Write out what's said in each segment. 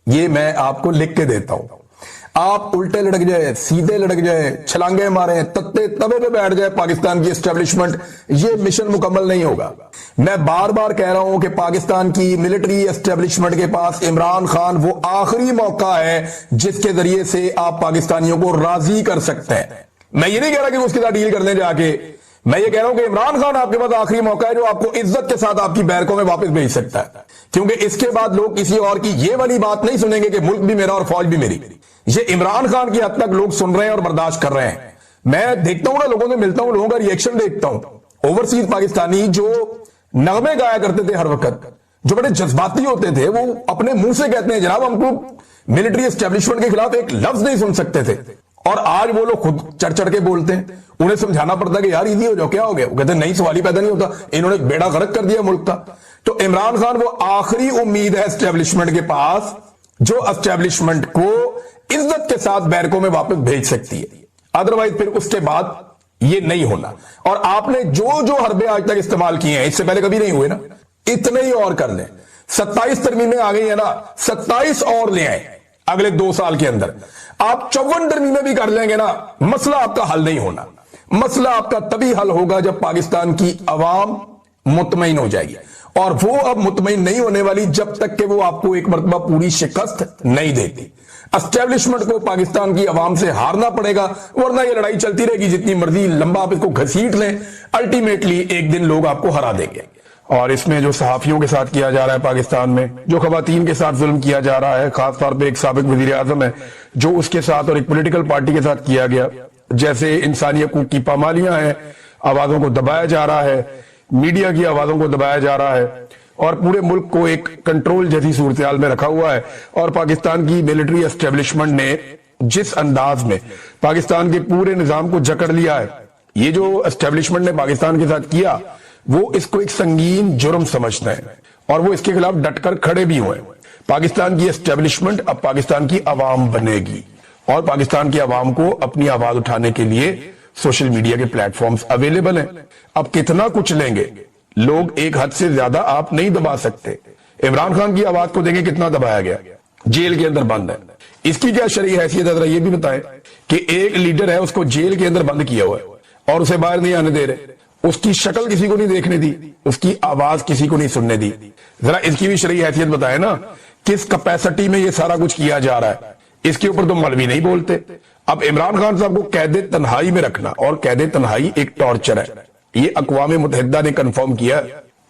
یہ میں آپ کو لکھ کے دیتا ہوں. آپ الٹے لڑک جائے, سیدھے لڑک جائے, چھلانگے مارے, تتے تبے پہ بیٹھ جائے پاکستان کی اسٹیبلشمنٹ, یہ مشن مکمل نہیں ہوگا. میں بار بار کہہ رہا ہوں کہ پاکستان کی ملٹری اسٹیبلشمنٹ کے پاس عمران خان وہ آخری موقع ہے جس کے ذریعے سے آپ پاکستانیوں کو راضی کر سکتے ہیں. میں یہ نہیں کہہ رہا کہ اس کے ساتھ ڈیل کرنے جا کے, میں یہ کہہ رہا ہوں کہ عمران خان آپ کے پاس آخری موقع ہے جو آپ کو عزت کے ساتھ آپ کی بیرکوں میں واپس بھیج سکتا ہے, کیونکہ اس کے بعد لوگ کسی اور کی یہ والی بات نہیں سنیں گے کہ ملک بھی میرا اور فوج بھی میری. یہ عمران خان کی حد تک لوگ سن رہے ہیں اور برداشت کر رہے ہیں. میں دیکھتا ہوں نا, لوگوں سے ملتا ہوں, لوگوں کا ریئیکشن دیکھتا ہوں. اوورسیز پاکستانی جو نغمے گایا کرتے تھے ہر وقت, جو بڑے جذباتی ہوتے تھے, وہ اپنے منہ سے کہتے ہیں جناب ہم کو ملٹری اسٹیبلشمنٹ کے خلاف ایک لفظ نہیں سن سکتے تھے, اور آج وہ لوگ خود چڑھ چڑھ کے بولتے ہیں. انہیں سمجھانا پڑتا ہے کہ یار ایزی ہو جاؤ, کیا ہو گیا؟ وہ کہتے ہیں نہیں, سوال ہی پیدا نہیں ہوتا, انہوں نے بیڑا غرق کر دیا ملک کا. تو عمران خان وہ آخری امید ہے اسٹیبلشمنٹ کے پاس جو اسٹیبلشمنٹ کو عزت کے ساتھ بیرکوں میں واپس بھیج سکتی ہے. ادروائز پھر اس کے بعد یہ نہیں ہونا. اور آپ نے جو حربے آج تک استعمال کیے ہیں, اس سے پہلے کبھی نہیں ہوئے نا, اتنے ہی اور کر لیں. 27 ترمیمیں آ گئی ہیں نا, 27 اور لے آئیں اگلے 2 سال کے اندر. آپ 54 ترمیمیں بھی کر لیں گے نا, مسئلہ آپ کا حل نہیں ہونا. مسئلہ آپ کا تبھی حل ہوگا جب پاکستان کی عوام مطمئن ہو جائے گی, اور وہ اب مطمئن نہیں ہونے والی جب تک کہ وہ آپ کو ایک مرتبہ پوری شکست نہیں دیتی. اسٹیبلشمنٹ کو پاکستان کی عوام سے ہارنا پڑے گا, ورنہ یہ لڑائی چلتی رہے گی جتنی مرضی لمبا آپ اس کو گھسیٹ لیں, الٹیمیٹلی ایک دن لوگ آپ کو ہرا دیں گے. اور اس میں جو صحافیوں کے ساتھ کیا جا رہا ہے پاکستان میں, جو خواتین کے ساتھ ظلم کیا جا رہا ہے, خاص طور پہ ایک سابق وزیر اعظم ہے جو اس کے ساتھ اور ایک پولیٹیکل پارٹی کے ساتھ کیا گیا, جیسے انسانی حقوق کی پامالیاں ہیں, آوازوں کو دبایا جا رہا ہے, میڈیا کی آوازوں کو دبایا جا رہا ہے, اور پورے ملک کو ایک کنٹرول جیسی صورتحال میں رکھا ہوا ہے. اور پاکستان کی ملٹری اسٹیبلشمنٹ نے جس انداز میں پاکستان کے پورے نظام کو جکڑ لیا ہے, یہ جو اسٹیبلشمنٹ نے پاکستان کے ساتھ کیا, وہ اس کو ایک سنگین جرم سمجھتے ہیں, اور وہ اس کے خلاف ڈٹ کر کھڑے بھی ہوئے. پاکستان کی اسٹیبلشمنٹ اب پاکستان کی عوام بنے گی, اور پاکستان کی عوام کو اپنی آواز اٹھانے کے لیے سوشل میڈیا کے پلیٹ فارمز اویلیبل ہیں. اب کتنا کچھ لیں گے لوگ, ایک حد سے زیادہ آپ نہیں دبا سکتے. عمران خان کی آواز کو دیکھیں کتنا دبایا گیا, جیل کے اندر بند ہے. اس کی کیا شرعی حیثیت ہے, ذرا یہ بھی بتائیں کہ ایک لیڈر ہے, اس کو جیل کے اندر بند کیا ہوا ہے اور اسے باہر نہیں آنے دے رہے, اس کی شکل کسی کو نہیں دیکھنے دی, اس کی آواز کسی کو نہیں سننے دی. ذرا اس کی بھی شرعی حیثیت بتائیں نا, کس کیپیسٹی میں یہ سارا کچھ کیا جا رہا ہے. اس کے اوپر تو مولوی نہیں بولتے. اب عمران خان صاحب کو قید تنہائی میں رکھنا, اور قید تنہائی ایک ٹارچر ہے, یہ اقوام متحدہ نے کنفرم کیا.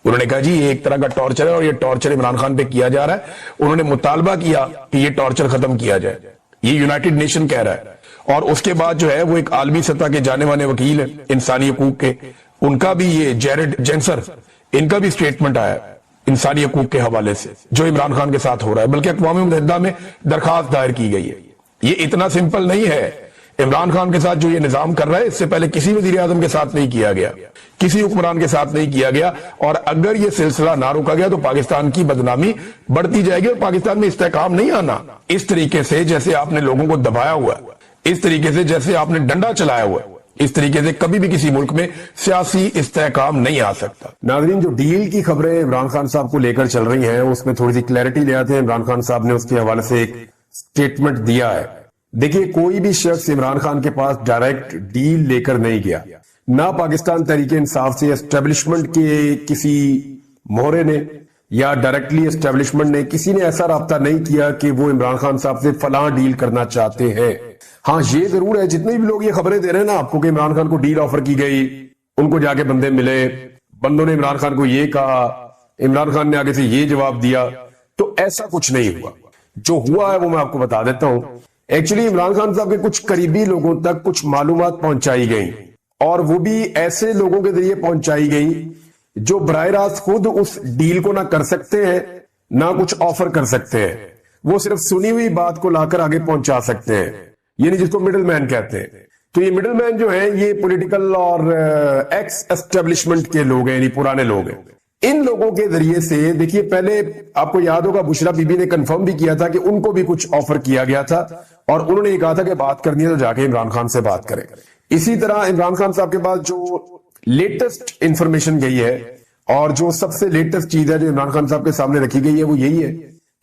انہوں نے کہا جی یہ ایک طرح کا ٹارچر ہے, اور یہ ٹارچر عمران خان پہ کیا جا رہا ہے. انہوں نے مطالبہ کیا کہ یہ ٹارچر ختم کیا جائے, یہ یونائٹڈ نیشن کہہ رہا ہے. اور اس کے بعد جو ہے وہ ایک عالمی سطح کے جانے مانے وکیل ہیں انسانی حقوق کے, ان کا بھی یہ جیرڈ جینسر, ان کا بھی سٹیٹمنٹ آیا انسانی حقوق کے حوالے سے جو عمران خان کے ساتھ ہو رہا ہے, بلکہ اقوام متحدہ میں درخواست دائر کی گئی ہے. یہ اتنا سمپل نہیں ہے. عمران خان کے ساتھ جو یہ نظام کر رہا ہے, اس سے پہلے کسی وزیر اعظم کے ساتھ نہیں کیا گیا, کسی حکمران کے ساتھ نہیں کیا گیا. اور اگر یہ سلسلہ نہ روکا گیا تو پاکستان کی بدنامی بڑھتی جائے گی, اور پاکستان میں استحکام نہیں آنا. اس طریقے سے جیسے آپ نے لوگوں کو دبایا ہوا ہے, اس طریقے سے جیسے آپ نے ڈنڈا چلایا ہوا ہے, اس طریقے سے کبھی بھی کسی ملک میں سیاسی استحکام نہیں آ سکتا. ناظرین, جو ڈیل کی خبریں عمران خان صاحب کو لے کر چل رہی ہیں, اس میں تھوڑی سی کلیئرٹی لے آتے ہیں. عمران خان صاحب نے اس کے حوالے سے ایک سٹیٹمنٹ دیا ہے. دیکھیے, کوئی بھی شخص عمران خان کے پاس ڈائریکٹ ڈیل لے کر نہیں گیا, نہ پاکستان تحریک انصاف سے اسٹیبلشمنٹ کے کسی مہرے نے یا ڈائریکٹلی اسٹیبلشمنٹ نے, کسی نے ایسا رابطہ نہیں کیا کہ وہ عمران خان صاحب سے فلاں ڈیل کرنا چاہتے ہیں. ہاں یہ ضرور ہے, جتنے بھی لوگ یہ خبریں دے رہے ہیں نا آپ کو کہ عمران خان کو ڈیل آفر کی گئی, ان کو جا کے بندے ملے, بندوں نے عمران خان کو یہ کہا, عمران خان نے آگے سے یہ جواب دیا, تو ایسا کچھ نہیں ہوا. جو ہوا ہے وہ میں آپ کو بتا دیتا ہوں. ایکچولی عمران خان صاحب کے کچھ قریبی لوگوں تک کچھ معلومات پہنچائی گئیں, اور وہ بھی ایسے لوگوں کے ذریعے پہنچائی گئیں جو براہ راست خود اس ڈیل کو نہ کر سکتے ہیں, نہ کچھ آفر کر سکتے ہیں. وہ صرف سنی ہوئی بات کو لا کر آگے پہنچا سکتے ہیں, یعنی جس کو مڈل مین کہتے ہیں. تو یہ مڈل مین جو ہیں یہ پولیٹیکل اور ایکس اسٹیبلشمنٹ کے لوگ ہیں, یعنی پرانے لوگ ہیں. ان لوگوں کے ذریعے سے دیکھیے, پہلے آپ کو یاد ہوگا بشرا بی بی نے کنفرم بھی کیا تھا کہ ان کو بھی کچھ آفر کیا گیا تھا, اور انہوں نے یہ کہا تھا کہ بات کرنی ہے تو جا کے عمران خان سے بات کریں. اسی طرح عمران خان صاحب کے پاس جو لیٹسٹ انفارمیشن گئی ہے, اور جو سب سے لیٹسٹ چیز ہے جو عمران خان صاحب کے سامنے رکھی گئی ہے, وہ یہی ہے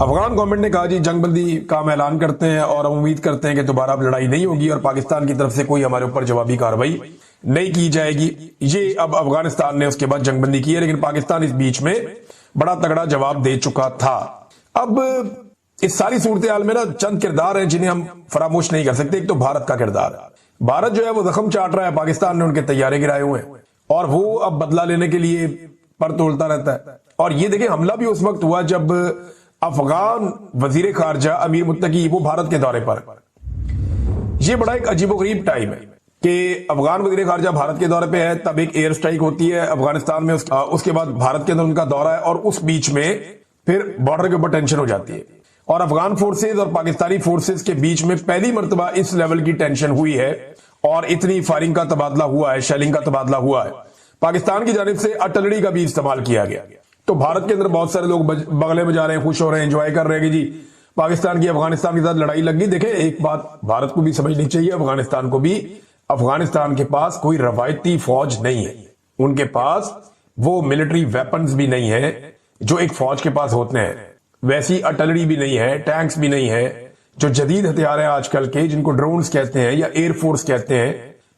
افغان گورنمنٹ نے کہا جی جنگ بندی کا ہم اعلان کرتے ہیں اور ہم امید کرتے ہیں کہ دوبارہ اب لڑائی نہیں ہوگی اور پاکستان کی طرف سے کوئی ہمارے اوپر جوابی کارروائی نہیں کی جائے گی. یہ اب افغانستان نے اس کے بعد جنگ بندی کی ہے, لیکن پاکستان اس بیچ میں بڑا تگڑا جواب دے چکا تھا. اب اس ساری صورتحال میں نا چند کردار ہیں جنہیں ہم فراموش نہیں کر سکتے. ایک تو بھارت کا کردار ہے. بھارت جو ہے وہ زخم چاٹ رہا ہے, پاکستان نے ان کے طیارے گرائے ہوئے ہیں اور وہ اب بدلہ لینے کے لیے پر تولتا رہتا ہے. اور یہ دیکھیں حملہ بھی اس وقت ہوا جب افغان وزیر خارجہ امیر متقی وہ بھارت کے دورے پر. یہ بڑا ایک عجیب و غریب ٹائم ہے کہ افغان وزیر خارجہ بھارت کے دورے پہ ہے, تب ایک ایئر سٹرائک ہوتی ہے افغانستان میں, اس کے بعد بھارت کے اندر ان کا دورہ ہے اور اس بیچ میں پھر بارڈر کے اوپر ٹینشن ہو جاتی ہے. اور افغان فورسز اور پاکستانی فورسز کے بیچ میں پہلی مرتبہ اس لیول کی ٹینشن ہوئی ہے اور اتنی فائرنگ کا تبادلہ ہوا ہے, شیلنگ کا تبادلہ ہوا ہے. پاکستان کی جانب سے ارٹلری کا بھی استعمال کیا گیا. تو بھارت کے اندر بہت سارے لوگ بغلے بجا رہے ہیں, خوش ہو رہے ہیں, انجوائے کر رہے ہیں کہ جی پاکستان کی افغانستان کے ساتھ لڑائی لگ گئی. دیکھیں ایک بات بھارت کو بھی سمجھنی چاہیے, افغانستان کو بھی, افغانستان کے پاس کوئی روایتی فوج نہیں ہے. ان کے پاس وہ ملٹری ویپنز بھی نہیں ہے جو ایک فوج کے پاس ہوتے ہیں, ویسی ارٹلری بھی نہیں ہے, ٹینکس بھی نہیں ہے. جو جدید ہتھیار ہیں آج کل کے جن کو ڈرونز کہتے ہیں یا ایئر فورس کہتے ہیں,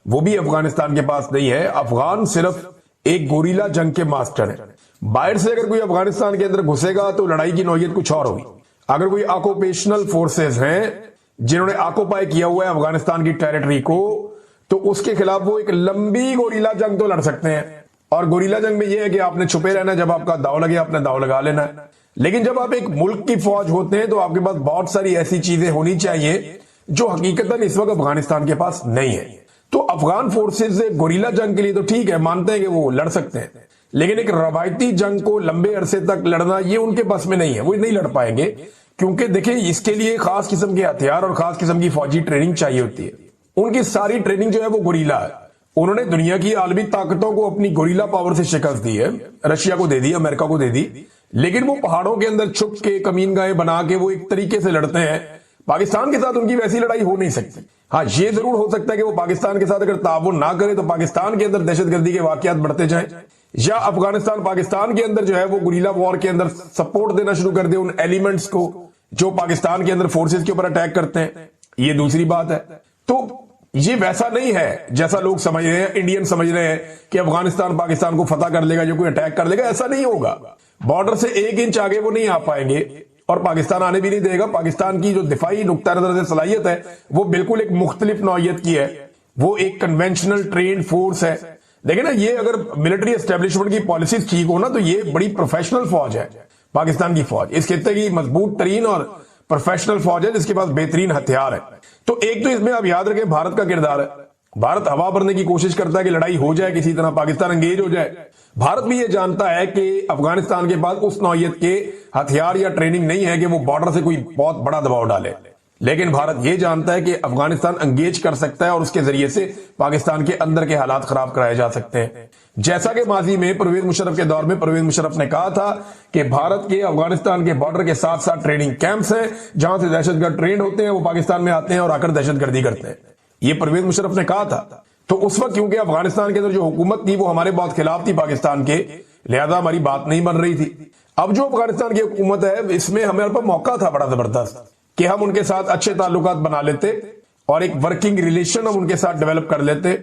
وہ بھی افغانستان کے پاس نہیں ہے. افغان صرف ایک گوریلا جنگ کے ماسٹر ہیں. باہر سے اگر کوئی افغانستان کے اندر گھسے گا تو لڑائی کی نوعیت کچھ اور ہوگی. اگر کوئی آکوپیشنل فورسز ہیں جنہوں نے آکوپائی کیا ہوا ہے افغانستان کی ٹیریٹری کو, تو اس کے خلاف وہ ایک لمبی گوریلا جنگ تو لڑ سکتے ہیں. اور گوریلا جنگ میں یہ ہے کہ آپ نے چھپے رہنا, جب آپ کا داؤ لگے آپ نے داؤ لگا لینا ہے. لیکن جب آپ ایک ملک کی فوج ہوتے ہیں تو آپ کے پاس بہت ساری ایسی چیزیں ہونی چاہیے جو حقیقتاً اس وقت افغانستان کے پاس نہیں ہے. تو افغان فورسز گوریلا جنگ کے لیے تو ٹھیک ہے, مانتے ہیں کہ وہ لڑ سکتے ہیں, لیکن ایک روایتی جنگ کو لمبے عرصے تک لڑنا یہ ان کے بس میں نہیں ہے, وہ نہیں لڑ پائیں گے. کیونکہ دیکھیں اس کے لیے خاص قسم کے ہتھیار اور خاص قسم کی فوجی ٹریننگ چاہیے ہوتی ہے. ان کی ساری ٹریننگ جو ہے وہ گوریلا ہے. انہوں نے دنیا کی عالمی طاقتوں کو اپنی گوریلا پاور سے شکست دی ہے, رشیا کو دے دی, امریکہ کو دے دی, لیکن وہ پہاڑوں کے اندر چھپ کے کمین گاہیں بنا کے وہ ایک طریقے سے لڑتے ہیں. پاکستان کے ساتھ ان کی ویسی لڑائی ہو نہیں سکتی. ہاں یہ ضرور ہو سکتا ہے کہ وہ پاکستان کے ساتھ اگر تعاون نہ کرے تو پاکستان کے اندر دہشت گردی کے واقعات بڑھتے جائیں, یا افغانستان پاکستان کے اندر جو ہے وہ گوریلا وار کے اندر سپورٹ دینا شروع کر دے ان ایلیمنٹس کو جو پاکستان کے اندر فورسز کے اوپر اٹیک کرتے ہیں. یہ دوسری بات ہے. تو یہ ویسا نہیں ہے جیسا لوگ سمجھ رہے ہیں, انڈین سمجھ رہے ہیں کہ افغانستان پاکستان کو فتح کر لے گا, جو کوئی اٹیک کر لے گا. ایسا نہیں ہوگا. بارڈر سے 1 انچ آگے وہ نہیں آ پائیں گے اور پاکستان آنے بھی نہیں دے گا. پاکستان کی جو دفاعی نقطہ نظر سے صلاحیت ہے وہ بالکل ایک مختلف نوعیت کی ہے. وہ ایک کنونشنل ٹرینڈ فورس ہے. لیکن یہ اگر ملٹری اسٹیبلشمنٹ کی پالیسیز ٹھیک ہو نا تو یہ بڑی پروفیشنل فوج ہے پاکستان کی فوج. اس خطے کی مضبوط ترین اور پروفیشنل فوج ہے جس کے پاس بہترین ہتھیار ہے. تو ایک تو اس میں آپ یاد رکھیں بھارت کا کردار ہے. بھارت ہوا بھرنے کی کوشش کرتا ہے کہ لڑائی ہو جائے کسی طرح, پاکستان انگیج ہو جائے. بھارت بھی یہ جانتا ہے کہ افغانستان کے پاس اس نوعیت کے ہتھیار یا ٹریننگ نہیں ہے کہ وہ بارڈر سے کوئی بہت بڑا دباؤ ڈالے. لیکن بھارت یہ جانتا ہے کہ افغانستان انگیج کر سکتا ہے اور اس کے ذریعے سے پاکستان کے اندر کے حالات خراب کرائے جا سکتے ہیں. جیسا کہ ماضی میں پرویز مشرف کے دور میں پرویز مشرف نے کہا تھا کہ بھارت کے افغانستان کے بارڈر کے ساتھ ساتھ ٹریننگ کیمپس ہیں جہاں سے دہشت گرد ٹرینڈ ہوتے ہیں, وہ پاکستان میں آتے ہیں اور آ کر دہشت گردی کرتے ہیں. یہ پرویز مشرف نے کہا تھا. تو اس وقت کیونکہ افغانستان کے اندر جو حکومت تھی وہ ہمارے بہت خلاف تھی پاکستان کے, لہذا ہماری بات نہیں بن رہی تھی. اب جو افغانستان کی حکومت ہے اس میں ہمارے پاس موقع تھا بڑا زبردست کہ ہم ان کے ساتھ اچھے تعلقات بنا لیتے اور ایک ورکنگ ریلیشن ہم ان کے ساتھ ڈیولپ کر لیتے.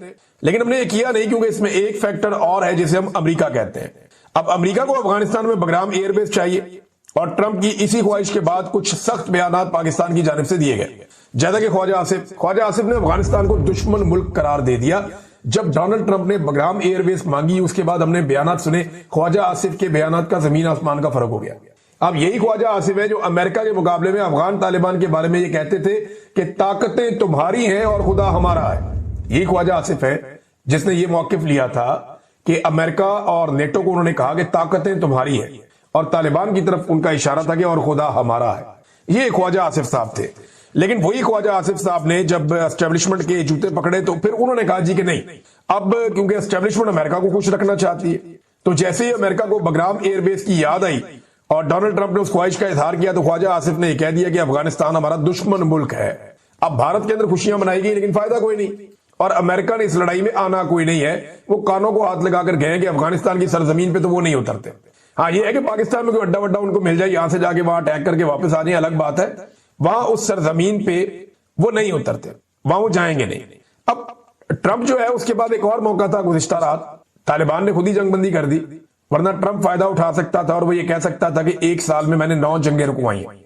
لیکن ہم نے یہ کیا نہیں کیونکہ اس میں ایک فیکٹر اور ہے جسے ہم امریکہ کہتے ہیں. اب امریکہ کو افغانستان میں بگرام ایئر بیس چاہیے اور ٹرمپ کی اسی خواہش کے بعد کچھ سخت بیانات پاکستان کی جانب سے دیے گئے. جیسا کہ خواجہ آصف نے افغانستان کو دشمن ملک قرار دے دیا. جب ڈونلڈ ٹرمپ نے بگرام ایئر بیس مانگی اس کے بعد ہم نے بیانات سنے, خواجہ آصف کے بیانات کا زمین آسمان کا فرق ہو گیا. اب یہی خواجہ آصف ہے جو امریکہ کے مقابلے میں افغان طالبان کے بارے میں یہ کہتے تھے کہ طاقتیں تمہاری ہیں اور خدا ہمارا ہے. یہی خواجہ آصف ہے جس نے یہ موقف لیا تھا کہ امریکہ اور نیٹو کو انہوں نے کہا کہ طاقتیں تمہاری ہیں اور طالبان کی طرف ان کا اشارہ تھا کہ اور خدا ہمارا ہے. یہ خواجہ آصف صاحب تھے. لیکن وہی خواجہ آصف صاحب نے جب اسٹیبلشمنٹ کے جوتے پکڑے تو پھر انہوں نے کہا جی کہ نہیں, اب کیونکہ اسٹیبلشمنٹ امریکہ کو خوش رکھنا چاہتی ہے تو جیسے ہی امریکہ کو بگرام ایئر بیس کی یاد آئی اور ڈونلڈ ٹرمپ نے اس خواہش کا اظہار کیا تو خواجہ آصف نے یہ کہہ دیا کہ افغانستان ہمارا دشمن ملک ہے. اب بھارت کے اندر خوشیاں منائی گئی لیکن فائدہ کوئی نہیں اور امریکہ نے اس لڑائی میں آنا کوئی نہیں ہے. وہ کانوں کو ہاتھ لگا کر گئے کہ افغانستان کی سرزمین پہ تو وہ نہیں اترتے. ہاں یہ ہے کہ پاکستان میں کوئی اڈا وڈا ان کو مل جائے، یہاں سے جا کے وہاں اٹیک کر کے واپس آ جائیں، الگ بات ہے. وہاں اس سرزمین پہ وہ نہیں اترتے، وہاں وہ جائیں گے نہیں. اب ٹرمپ جو ہے اس کے بعد ایک اور موقع تھا گزشتہ رات، طالبان نے خود ہی جنگ بندی کر دی، ورنہ ٹرمپ فائدہ اٹھا سکتا تھا اور وہ یہ کہہ سکتا تھا کہ 1 سال میں میں نے 9 جنگیں رکوائی ہیں.